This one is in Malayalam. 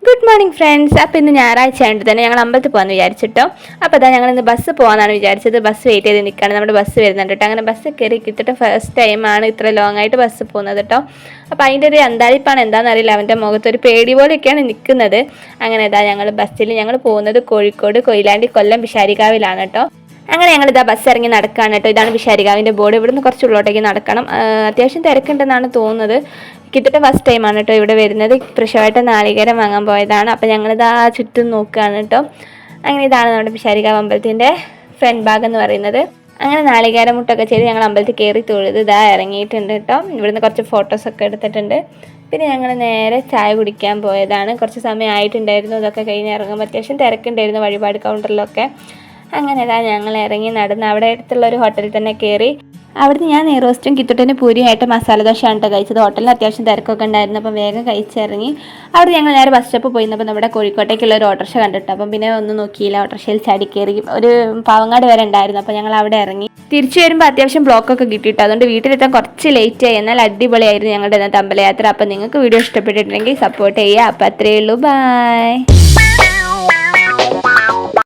Good morning friends. അപ്പോൾ ഇന്ന് ഞായറാഴ്ച ആയിട്ട് തന്നെ ഞങ്ങൾ അമ്പലത്തിൽ പോകാമെന്ന് വിചാരിച്ചിട്ടോ. അപ്പോൾ അതാ ഞങ്ങൾ ഇന്ന് ബസ് പോകാമെന്നാണ് വിചാരിച്ചത്. ബസ് വെയിറ്റ് ചെയ്ത് നിൽക്കുകയാണ്. നമ്മുടെ ബസ് വരുന്നുണ്ട് കേട്ടോ. അങ്ങനെ ബസ് കയറി കിട്ടിയിട്ട് ഫസ്റ്റ് ടൈമാണ് ഇത്ര ലോങ് ആയിട്ട് ബസ് പോകുന്നത് കേട്ടോ. അപ്പോൾ അതിൻ്റെ ഒരു അന്താളിപ്പാണ് എന്താണെന്ന് അറിയില്ല, അവൻ്റെ മുഖത്ത് ഒരു പേടി പോലെയൊക്കെയാണ് നിൽക്കുന്നത്. അങ്ങനെ ഇതാ ഞങ്ങൾ പോകുന്നത് കോഴിക്കോട് കൊയിലാണ്ടി കൊല്ലം പിഷാരിക്കാവിലാണ് കേട്ടോ. അങ്ങനെ ഞങ്ങളിതാ ബസ് ഇറങ്ങി നടക്കുകയാണ് കേട്ടോ. ഇതാണ് പിഷാരിക്കാവിൻ്റെ ബോർഡ്. ഇവിടുന്ന് കുറച്ച് ഉള്ളോട്ടേക്ക് നടക്കണം. അത്യാവശ്യം തിരക്കുണ്ടെന്നാണ് തോന്നുന്നത്. കിട്ടിയിട്ട് ഫസ്റ്റ് ടൈമാണ് കേട്ടോ ഇവിടെ വരുന്നത്. പ്രശോയായിട്ട് നാളികേരം വാങ്ങാൻ പോയതാണ്. അപ്പോൾ ഞങ്ങളിതാ ചുറ്റും നോക്കുകയാണ് കേട്ടോ. അങ്ങനെ ഇതാണ് നമ്മുടെ പിഷാരിക്കാവ് അമ്പലത്തിൻ്റെ ഫ്രണ്ട് ഭാഗം എന്ന് പറയുന്നത്. അങ്ങനെ നാളികേരം മുട്ടൊക്കെ ചെയ്ത് ഞങ്ങൾ അമ്പലത്തിൽ കയറി തൊഴുത് ഇതാ ഇറങ്ങിയിട്ടുണ്ട് കേട്ടോ. ഇവിടുന്ന് കുറച്ച് ഫോട്ടോസൊക്കെ എടുത്തിട്ടുണ്ട്. പിന്നെ ഞങ്ങൾ നേരെ ചായ കുടിക്കാൻ പോയതാണ്. കുറച്ച് സമയം ആയിട്ടുണ്ടായിരുന്നു. ഇതൊക്കെ കഴിഞ്ഞ് ഇറങ്ങുമ്പോൾ അത്യാവശ്യം തിരക്കുണ്ടായിരുന്നു വഴിപാട് കൗണ്ടറിലൊക്കെ. അങ്ങനെ ഇതാ ഞങ്ങൾ ഇറങ്ങി നടന്ന് അവിടെ അടുത്തുള്ള ഒരു ഹോട്ടലിൽ തന്നെ കയറി. അവിടുന്ന് ഞാൻ നെയ്റോസ്റ്റും കിത്തുട്ടിന് പൂരിയായിട്ട് മസാല ദോശയാണ് കേട്ടോ കഴിച്ചത്. ഹോട്ടലിൽ അത്യാവശ്യം തിരക്കൊക്കെ ഉണ്ടായിരുന്നു. അപ്പം വേഗം കഴിച്ചിറങ്ങി. അവിടെ ഞങ്ങൾ നേരെ ബസ് സ്റ്റോപ്പ് പോയിരുന്നപ്പോൾ നമ്മുടെ കോഴിക്കോട്ടേക്കുള്ള ഒരു ഓട്ടോറിക്ഷ കണ്ടിട്ട് അപ്പം പിന്നെ ഒന്നും നോക്കിയില്ല, ഓട്ടോറിക്ഷയിൽ ചാടി കയറി. ഒരു പാവങ്ങാട് വരെ ഉണ്ടായിരുന്നു. അപ്പോൾ ഞങ്ങൾ അവിടെ ഇറങ്ങി. തിരിച്ചു വരുമ്പോൾ അത്യാവശ്യം ബ്ലോക്കൊക്കെ കിട്ടിയിട്ട് അതുകൊണ്ട് വീട്ടിലെത്താൻ കുറച്ച് ലേറ്റ് ആയി. എന്നാൽ അടിപൊളിയായിരുന്നു ഞങ്ങളുടെ ഇന്നത്തെ അമ്പലയാത്ര. അപ്പം നിങ്ങൾക്ക് വീഡിയോ ഇഷ്ടപ്പെട്ടിട്ടുണ്ടെങ്കിൽ സപ്പോർട്ട് ചെയ്യുക. അപ്പോൾ അത്രയേ ഉള്ളൂ. ബൈ.